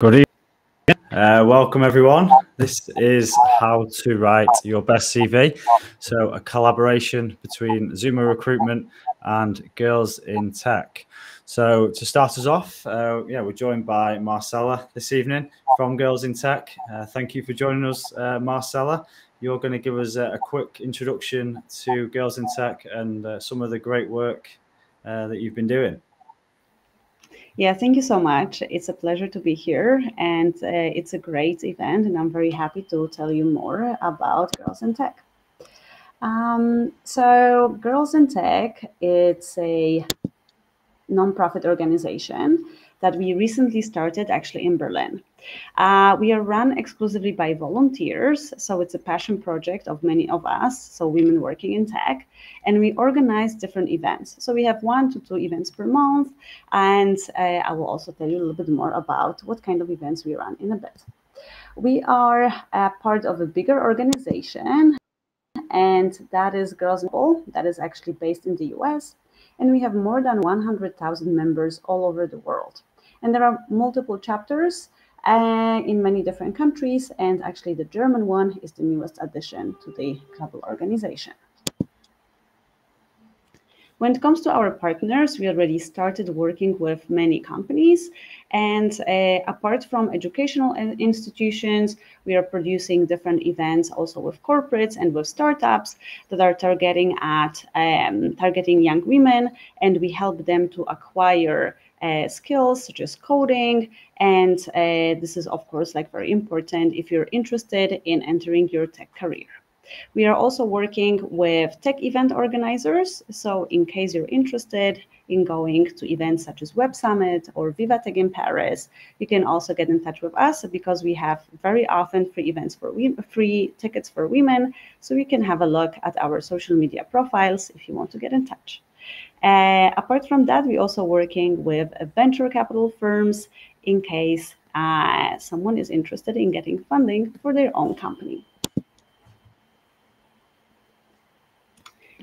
Good evening. Welcome, everyone. This is how to write your best CV. So a collaboration between Zuma Recruitment and Girls in Tech. So to start us off, we're joined by Marcella this evening from Girls in Tech. Thank you for joining us, Marcella. You're going to give us a quick introduction to Girls in Tech and some of the great work that you've been doing. Yeah, thank you so much. It's a pleasure to be here, and it's a great event, and I'm very happy to tell you more about Girls in Tech. So Girls in Tech, it's a nonprofit organization that we recently started actually in Berlin. We are run exclusively by volunteers, so it's a passion project of many of us, so women working in tech, and we organize different events. So we have 1 to 2 events per month, and I will also tell you a little bit more about what kind of events we run in a bit. We are a part of a bigger organization, and that is Girls in Tech, that is actually based in the US, and we have more than 100,000 members all over the world. And there are multiple chapters in many different countries, and actually the German one is the newest addition to the global organization. When it comes to our partners, we already started working with many companies, and apart from educational institutions, we are producing different events also with corporates and with startups that are targeting young women, and we help them to acquire skills such as coding, and this is of course very important if you're interested in entering your tech career. We are also working with tech event organizers, so in case you're interested in going to events such as Web Summit or Viva Tech in Paris, you can also get in touch with us because we have very often free tickets for women, so you can have a look at our social media profiles if you want to get in touch. Apart from that, we're also working with venture capital firms in case someone is interested in getting funding for their own company.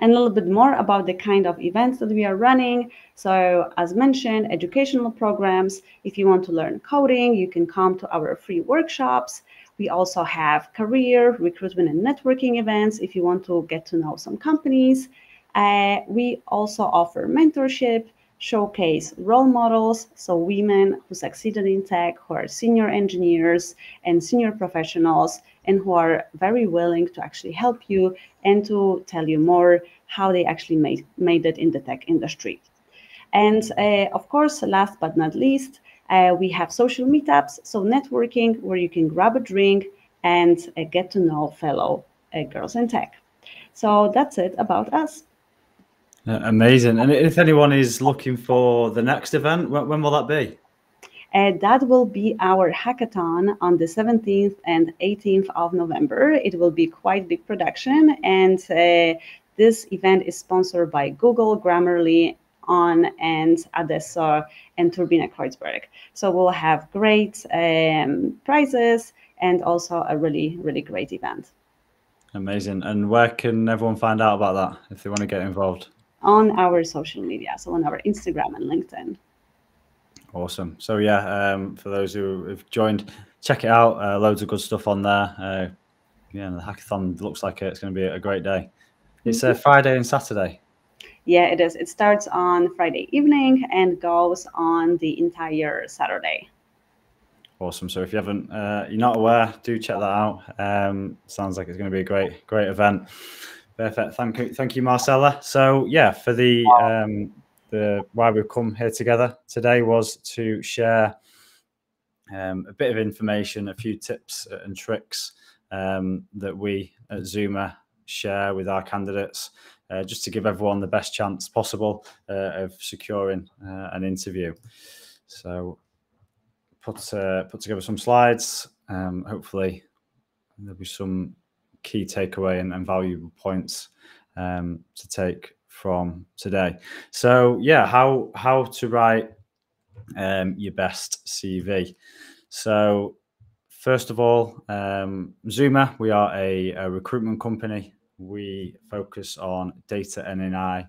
And a little bit more about the kind of events that we are running. So as mentioned, educational programs. If you want to learn coding, you can come to our free workshops. We also have career, recruitment, and networking events if you want to get to know some companies. We also offer mentorship, showcase role models, so women who succeeded in tech, who are senior engineers and senior professionals, and who are very willing to actually help you and to tell you more how they actually made it in the tech industry. And of course, last but not least, we have social meetups, so networking where you can grab a drink and get to know fellow girls in tech. So that's it about us. Amazing. And if anyone is looking for the next event, when will that be? That will be our hackathon on the 17th and 18th of November. It will be quite big production, and this event is sponsored by Google, Grammarly, On, and Adesso, and Turbine Kreuzberg. So we'll have great prizes and also a really, really great event. Amazing. And where can everyone find out about that if they want to get involved? On our social media, so on our Instagram and LinkedIn. Awesome. So yeah, for those who have joined, check it out. Loads of good stuff on there. Yeah, the hackathon looks like it's going to be a great day. It's Friday and Saturday. Yeah, it is. It starts on Friday evening and goes on the entire Saturday. Awesome. So if you haven't, you're not aware, do check that out. Sounds like it's going to be a great event. Perfect. Thank you, Marcella. So yeah, for the why we've come here together today was to share a bit of information, a few tips and tricks that we at Zuma share with our candidates, just to give everyone the best chance possible of securing an interview. So put together some slides. Hopefully there'll be some key takeaway and valuable points to take from today. So yeah, how to write your best CV. So first of all, Zuma, we are a recruitment company. We focus on data and AI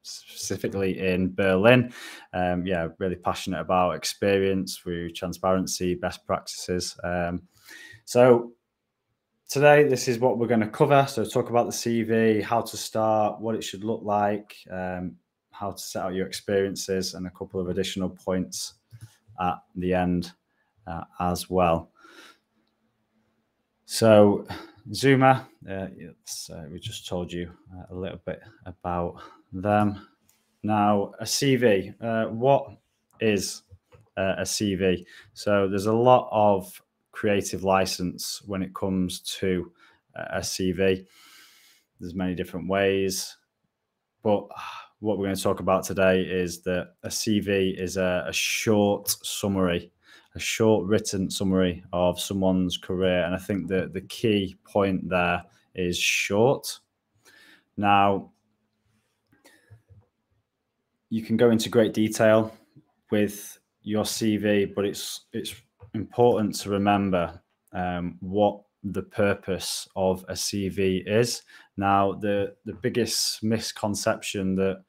specifically in Berlin. Yeah, really passionate about experience through transparency, best practices. So today, this is what we're going to cover. So talk about the CV, how to start, what it should look like, how to set out your experiences, and a couple of additional points at the end as well. So Zuma, we just told you a little bit about them. Now, a CV, what is a CV? So there's a lot of creative license when it comes to a CV. There's many different ways, but what we're going to talk about today is that a CV is a short summary, a short written summary of someone's career. And I think that the key point there is short. Now, you can go into great detail with your CV, but it's important to remember what the purpose of a CV is. Now, the biggest misconception that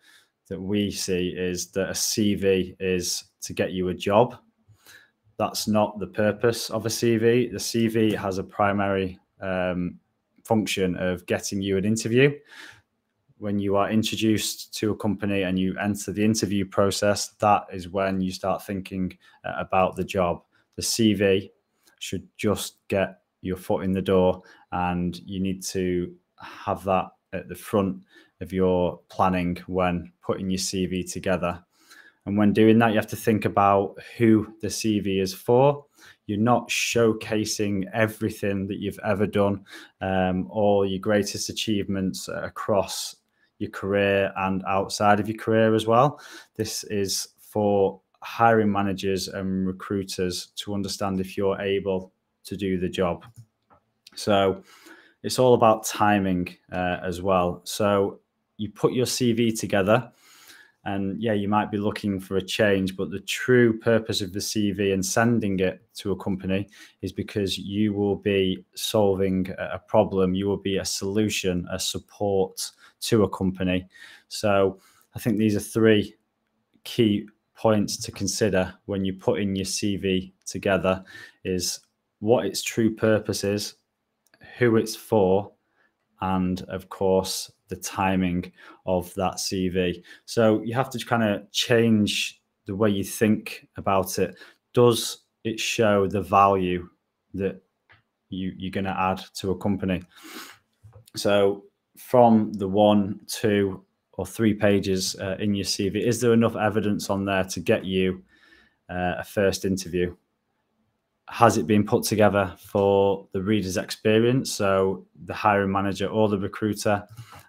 we see is that a CV is to get you a job. That's not the purpose of a CV. The CV has a primary function of getting you an interview. When you are introduced to a company and you enter the interview process, that is when you start thinking about the job. The CV should just get your foot in the door, and you need to have that at the front of your planning when putting your CV together. And when doing that, you have to think about who the CV is for. You're not showcasing everything that you've ever done, all your greatest achievements across your career and outside of your career as well. This is for hiring managers and recruiters to understand if you're able to do the job. So it's all about timing as well. So you put your CV together, and yeah, you might be looking for a change, but the true purpose of the CV and sending it to a company is because you will be solving a problem. You will be a solution, a support to a company. So I think these are three key points to consider when you put in your CV together: is what its true purpose is, who it's for, and of course the timing of that CV. So you have to kind of change the way you think about it. Does it show the value that you're going to add to a company? So from the 1, 2, or 3 pages in your CV, is there enough evidence on there to get you a first interview? Has it been put together for the reader's experience, so the hiring manager or the recruiter?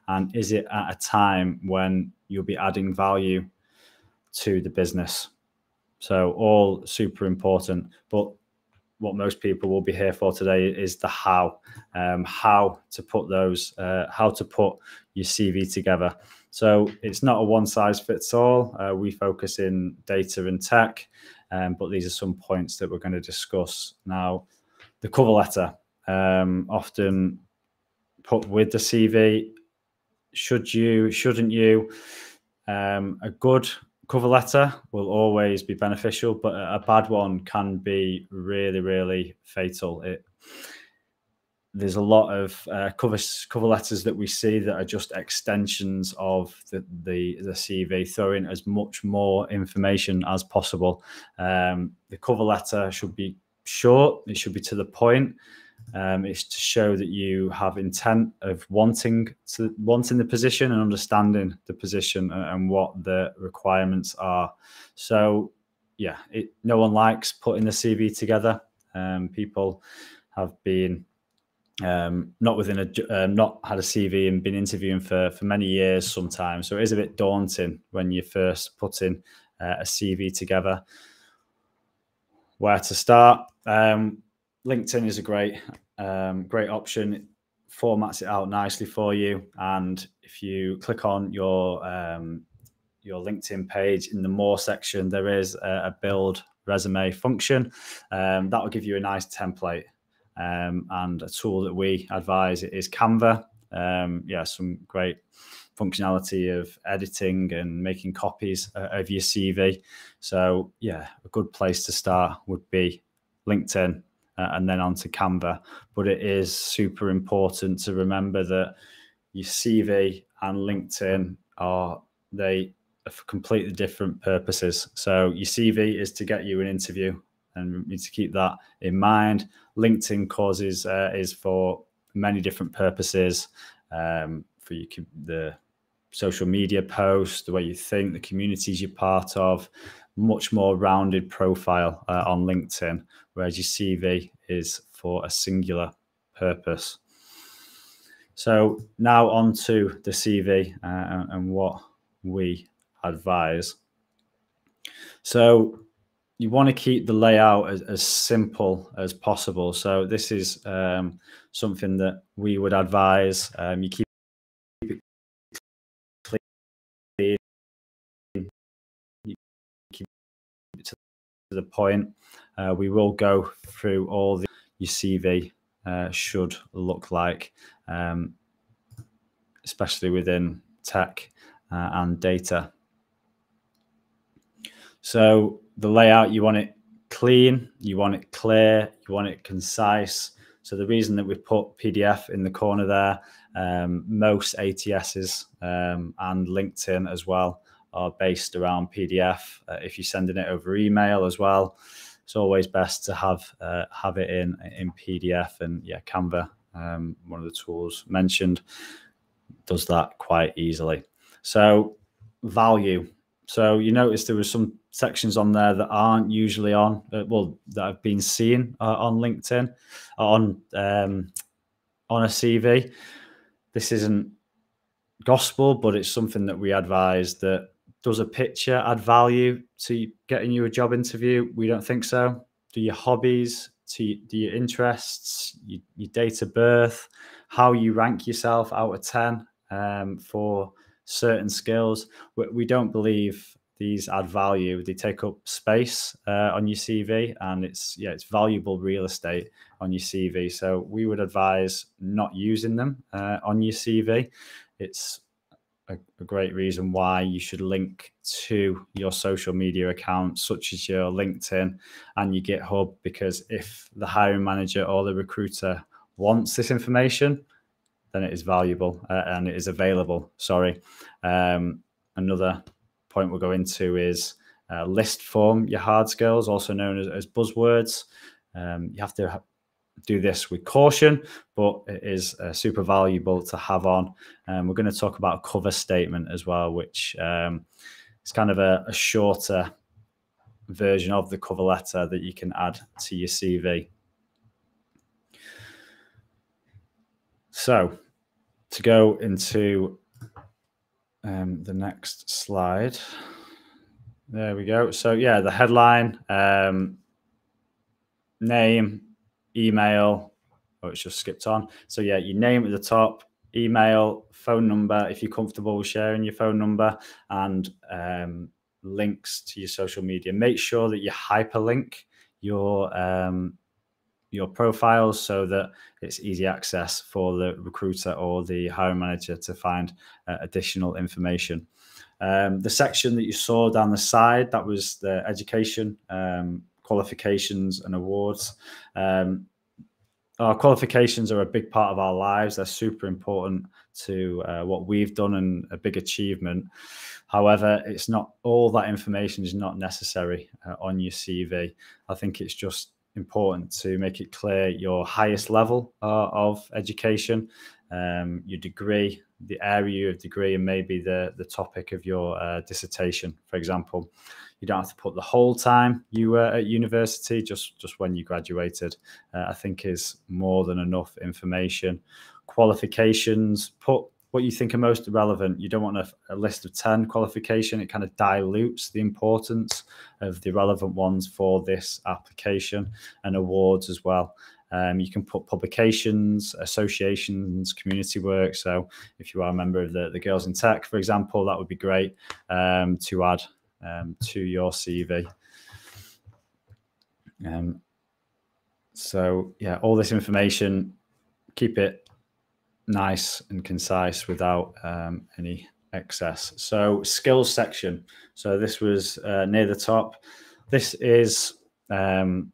And is it at a time when you'll be adding value to the business? So all super important. But what most people will be here for today is the how to put those, how to put your CV together. So it's not a one size fits all. We focus in data and tech, but these are some points that we're going to discuss now. The cover letter, often put with the CV. Should you, shouldn't you? A good cover letter will always be beneficial, but a bad one can be really, really fatal. There's a lot of cover letters that we see that are just extensions of the CV, throwing as much more information as possible. The cover letter should be short. It should be to the point. It's to show that you have intent of wanting the position and understanding the position and what the requirements are. So yeah, no one likes putting the CV together. People have been not had a CV and been interviewing for many years sometimes. So it is a bit daunting when you're first putting a CV together. Where to start? LinkedIn is a great option. It formats it out nicely for you. And if you click on your LinkedIn page, in the More section, there is a build resume function. That will give you a nice template. And a tool that we advise is Canva. Yeah, some great functionality of editing and making copies of your CV. So yeah, a good place to start would be LinkedIn and then onto Canva. But it is super important to remember that your CV and LinkedIn are for completely different purposes. So your CV is to get you an interview, and you need to keep that in mind. LinkedIn is for many different purposes, for the social media posts, the way you think, the communities you're part of. Much more rounded profile on LinkedIn, whereas your CV is for a singular purpose. So now on to the CV and what we advise. So you want to keep the layout as simple as possible. So this is something that we would advise. You keep it clean, you keep it to the point. We will go through all your CV should look like, especially within tech and data. So the layout, you want it clean, you want it clear, you want it concise. So the reason that we put PDF in the corner there, most ATSs and LinkedIn as well are based around PDF. If you're sending it over email as well, it's always best to have it in PDF. And yeah, Canva, one of the tools mentioned, does that quite easily. So value. So you notice there were some sections on there that aren't usually on, that have been seen on LinkedIn, on a CV. This isn't gospel, but it's something that we advise. That does a picture add value to getting you a job interview? We don't think so. Do your hobbies, do your interests, your date of birth, how you rank yourself out of 10 for certain skills. We don't believe these add value. They take up space on your CV, and it's valuable real estate on your CV. So we would advise not using them on your CV. It's a great reason why you should link to your social media accounts, such as your LinkedIn and your GitHub, because if the hiring manager or the recruiter wants this information, then it is valuable and it is available. Another point we'll go into is list form your hard skills, also known as buzzwords. You have to do this with caution, but it is super valuable to have on. We're going to talk about a cover statement as well, which is kind of a shorter version of the cover letter that you can add to your CV. So to go into the next slide. There we go. So yeah, the headline, name, email. Oh, it's just skipped on. So yeah, your name at the top, email, phone number, if you're comfortable with sharing your phone number, and links to your social media. Make sure that you hyperlink your profiles so that it's easy access for the recruiter or the hiring manager to find additional information. The section that you saw down the side, that was the education, qualifications and awards. Our qualifications are a big part of our lives. They're super important to what we've done and a big achievement. However, it's not all that information is not necessary on your CV. I think it's just important to make it clear your highest level of education, your degree, the area of degree, and maybe the topic of your dissertation, for example. You don't have to put the whole time you were at university, just when you graduated. I think is more than enough information. Qualifications, put what you think are most relevant. You don't want a list of 10 qualification. It kind of dilutes the importance of the relevant ones for this application, and awards as well. You can put publications, associations, community work. So if you are a member of the Girls in Tech, for example, that would be great to add to your CV. So yeah, all this information, keep it nice and concise without any excess. So skills section. So this was near the top. This is an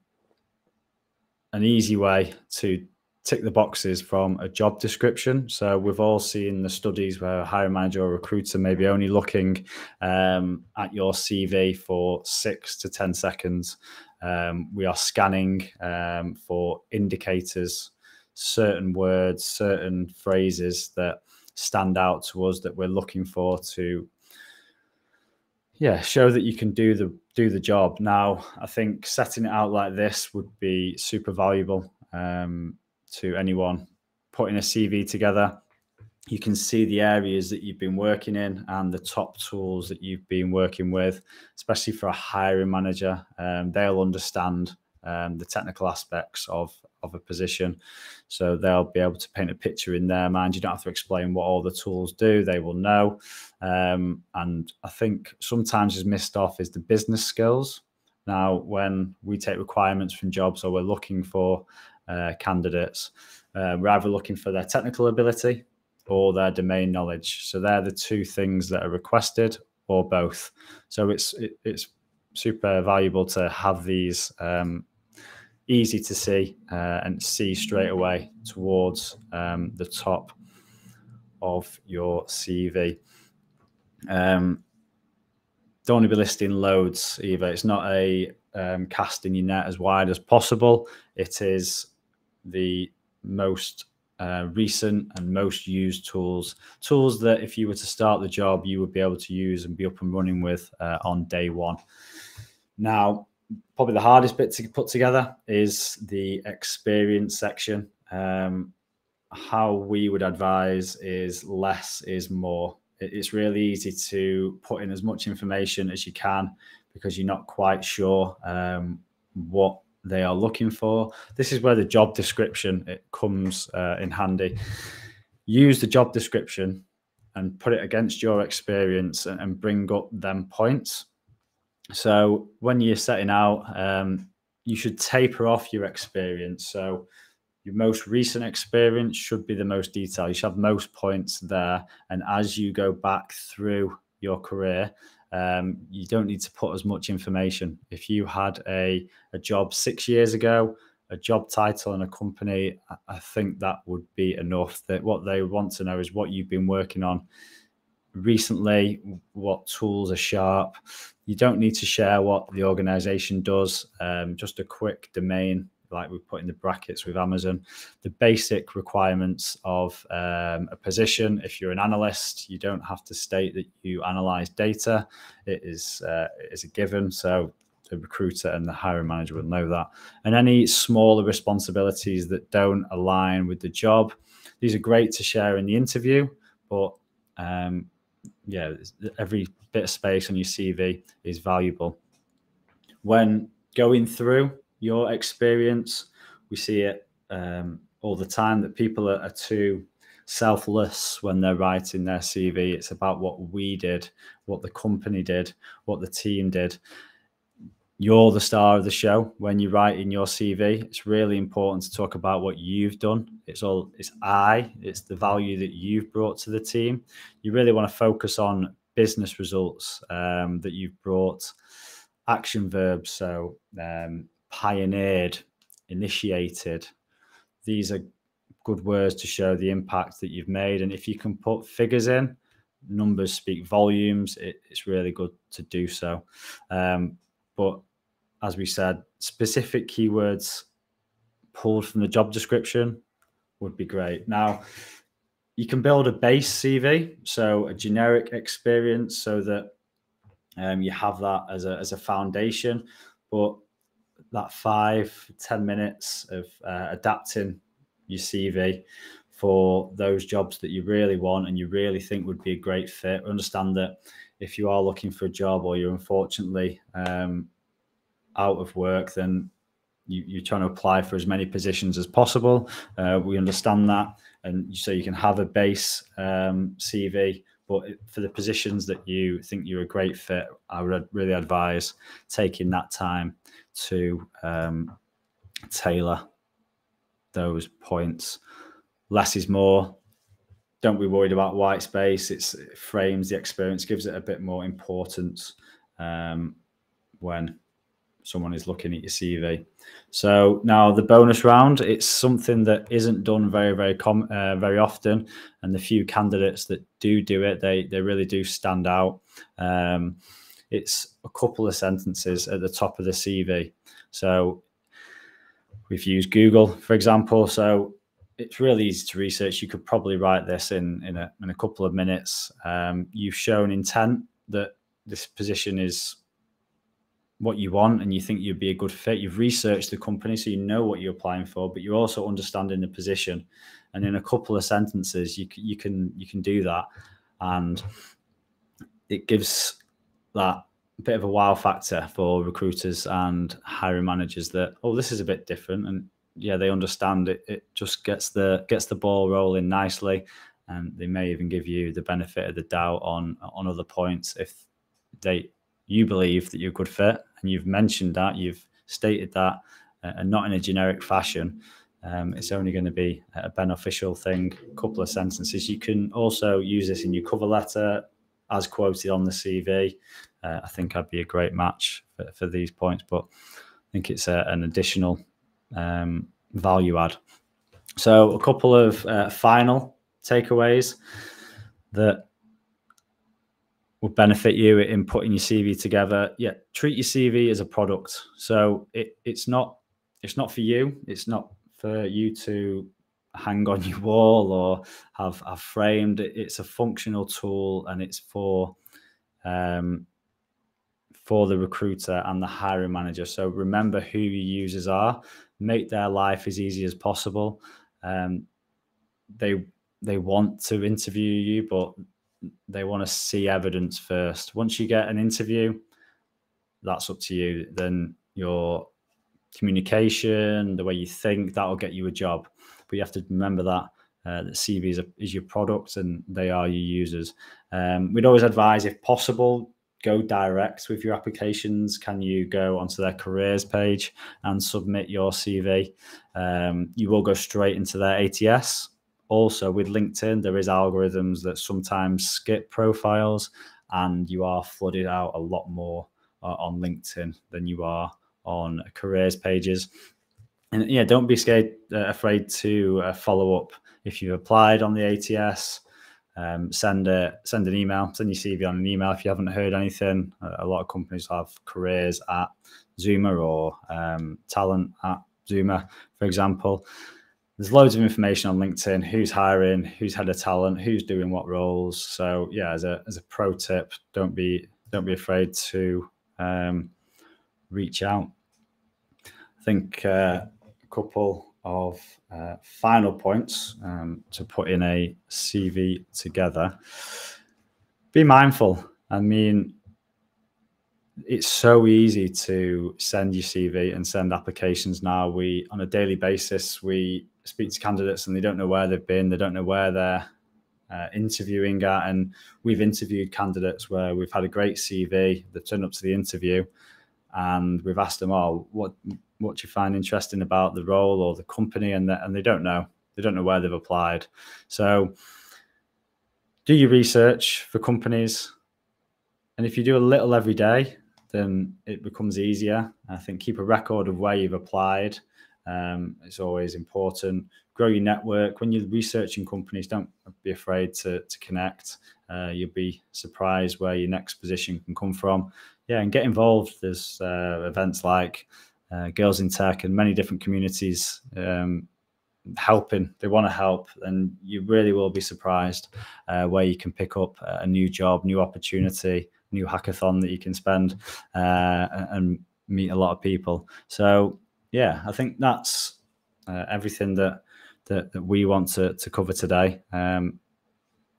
easy way to tick the boxes from a job description. So we've all seen the studies where a hiring manager or recruiter may be only looking at your CV for 6 to 10 seconds. We are scanning for indicators, certain words, certain phrases that stand out to us that we're looking for to show that you can do the job. Now, I think setting it out like this would be super valuable to anyone putting a CV together. You can see the areas that you've been working in and the top tools that you've been working with, especially for a hiring manager. They'll understand the technical aspects of a position. So they'll be able to paint a picture in their mind. You don't have to explain what all the tools do. They will know. And I think sometimes is missed off is the business skills. Now, when we take requirements from jobs or we're looking for candidates, we're either looking for their technical ability or their domain knowledge. So they're the two things that are requested, or both. So it's super valuable to have these easy to see and see straight away towards the top of your CV. Don't want to be listing loads either. It's not a casting your net as wide as possible. It is the most recent and most used tools that if you were to start the job, you would be able to use and be up and running with on day one. Now, probably the hardest bit to put together is the experience section. How we would advise is less is more. It's really easy to put in as much information as you can because you're not quite sure what they are looking for. This is where the job description comes in handy. Use the job description and put it against your experience and bring up them points. So when you're setting out, you should taper off your experience. So your most recent experience should be the most detailed. You should have most points there. And as you go back through your career, you don't need to put as much information. If you had a job 6 years ago, a job title and a company, I think that would be enough. That what they want to know is what you've been working on recently, what tools are sharp. You don't need to share what the organization does, just a quick domain, like we put in the brackets with Amazon, the basic requirements of a position. If you're an analyst, you don't have to state that you analyze data. It is a given. So the recruiter and the hiring manager will know that. And any smaller responsibilities that don't align with the job, these are great to share in the interview, but every bit of space on your CV is valuable. When going through your experience, we see it all the time that people are too selfless when they're writing their CV. It's about what we did, what the company did, what the team did. You're the star of the show. When you write in your CV, it's really important to talk about what you've done. It's the value that you've brought to the team. You really want to focus on business results that you've brought, action verbs. So pioneered, initiated. These are good words to show the impact that you've made. And if you can put figures in, numbers speak volumes. It's really good to do so. But as we said, specific keywords pulled from the job description would be great. Now, you can build a base CV, so a generic experience, so that you have that as a foundation. But that 5-10 minutes of adapting your CV for those jobs that you really want and you really think would be a great fit. Understand that if you are looking for a job or you're unfortunately out of work, then you're trying to apply for as many positions as possible. We understand that. And so you can have a base CV, but for the positions that you think you're a great fit, I would really advise taking that time to tailor those points. Less is more. don't be worried about white space. It frames the experience, gives it a bit more importance when someone is looking at your CV. So now the bonus round, it's something that isn't done very often, and the few candidates that do it, they really do stand out. It's a couple of sentences at the top of the CV. So we've used Google, for example. So it's really easy to research. You could probably write this in a couple of minutes. You've shown intent that this position is what you want and you think you'd be a good fit. You've researched the company, so you know what you're applying for, but you're also understanding the position. And in a couple of sentences, you can do that, and it gives that bit of a wow factor for recruiters and hiring managers that, oh, this is a bit different, and yeah, they understand it. It just gets the ball rolling nicely, and they may even give you the benefit of the doubt on other points if you believe that you're a good fit and you've mentioned that, you've stated that, and not in a generic fashion. It's only going to be a beneficial thing. A couple of sentences. You can also use this in your cover letter as quoted on the CV. I think I'd be a great match for these points, but I think it's an additional value add. So a couple of final takeaways that will benefit you in putting your CV together. Yeah, treat your CV as a product. So it's not for you. It's not for you to hang on your wall or have framed. It's a functional tool, and it's for the recruiter and the hiring manager. So remember who your users are. Make their life as easy as possible. They want to interview you, but they want to see evidence first. Once you get an interview, that's up to you. Then your communication, the way you think, that'll get you a job. But you have to remember that the CV is your product and they are your users. We'd always advise, if possible, go direct with your applications. Can you go onto their careers page and submit your CV? You will go straight into their ATS. Also, with LinkedIn, there is algorithms that sometimes skip profiles, and you are flooded out a lot more on LinkedIn than you are on careers pages. And yeah, don't be afraid to follow up if you've applied on the ATS. Send an email, send your CV on an email if you haven't heard anything. A lot of companies have careers at Zuma or talent at Zuma, for example. There's loads of information on LinkedIn: who's hiring, who's head of talent, who's doing what roles. So yeah, as a pro tip, don't be afraid to reach out. I think a couple of final points to put in a CV together. Be mindful. I mean, it's so easy to send your CV and send applications now. On a daily basis, we speak to candidates and they don't know where they've been. They don't know where they're interviewing at. And we've interviewed candidates where we've had a great CV. They've turned up to the interview and we've asked them, oh, what do you find interesting about the role or the company? And they don't know. They don't know where they've applied. So do your research for companies. And if you do a little every day, then it becomes easier. I think keep a record of where you've applied. It's always important. Grow your network. When you're researching companies, don't be afraid to connect. You'll be surprised where your next position can come from. Yeah, and get involved. There's events like Girls in Tech and many different communities helping. They want to help, and you really will be surprised where you can pick up a new job, new opportunity, new hackathon that you can spend and meet a lot of people. So yeah, I think that's everything that we want to cover today.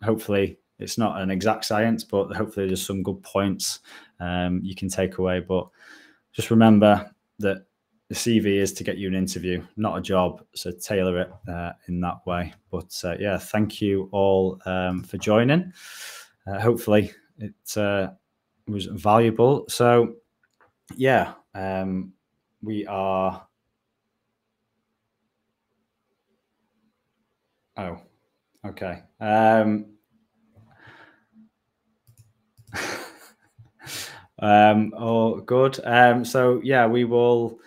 Hopefully it's not an exact science, but hopefully there's some good points you can take away. But just remember that the CV is to get you an interview, not a job. So tailor it in that way. But yeah, thank you all for joining. Hopefully it was valuable. So yeah, we are. Oh, Okay. All good. So yeah, we will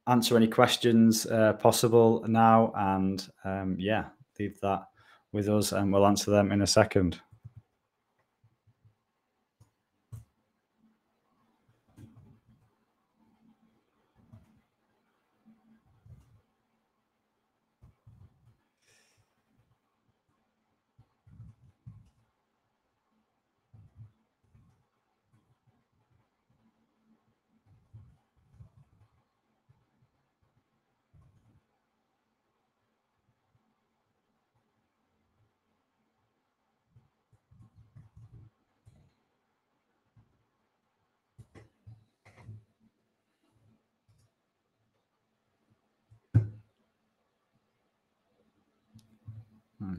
answer any questions possible now, and yeah, leave that with us, and we'll answer them in a second.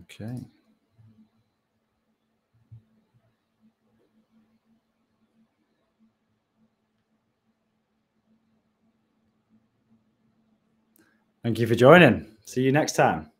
Okay. Thank you for joining. See you next time.